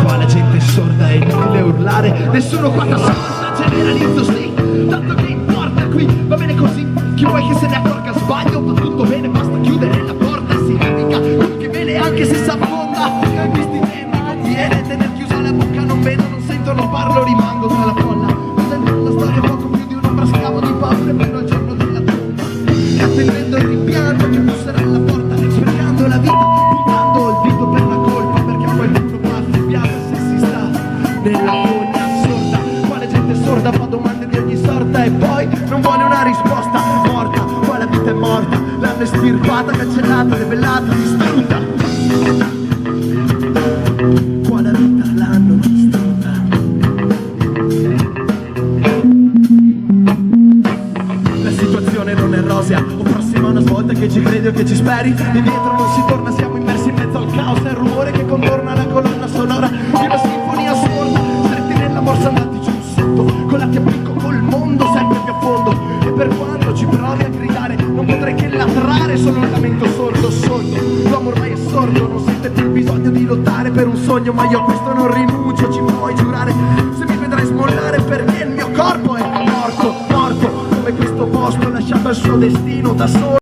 Qua la gente è sorda, è inutile urlare, nessuno qua t'ascolta, generalizzo sì, tanto che importa qui, va bene così, chi vuoi che se ne accorga sbaglio, va tutto bene, basta chiudere la porta, si naviga con che vele anche se s'affonda, questi temi conviene tener chiusa la bocca, non vedo, non sento, non parlo, rimango tra la folla, la storia è poco più di un'ombra, scavo di paure, fino al giorno della tomba, e attendendo il rimpianto che busserà alla porta, sprecando la vita, puntando il dito per la colpa, perché qualcuno va affibbiato se si sta nella fogna sorda, qua la gente è sorda, fa domande di ogni sorta e poi non vuole una risposta, morta, qua la vita è morta, l'hanno estirpata, cancellata, debellata, distrutta, qua la vita l'hanno distrutta. La situazione non è rosea, o prossima una svolta che ci credi o che ci speri, indietro non si torna, siamo immersi in mezzo al caos, è il rumore che contorna la colonna sonora di una sinfonia sorda, stretti nella morsa andati giù sotto, colati a picco col mondo sempre più a fondo, e per quanto ci provi a gridare non potrei che latrare, solo un lamento sordo, sordo, l'uomo ormai è sordo, non sente più il bisogno di lottare per un sogno, ma io a questo non rinuncio, ci puoi giurare, se mi vedrai smollare perché il mio corpo è morto, morto, come questo posto lasciato al suo destino da solo.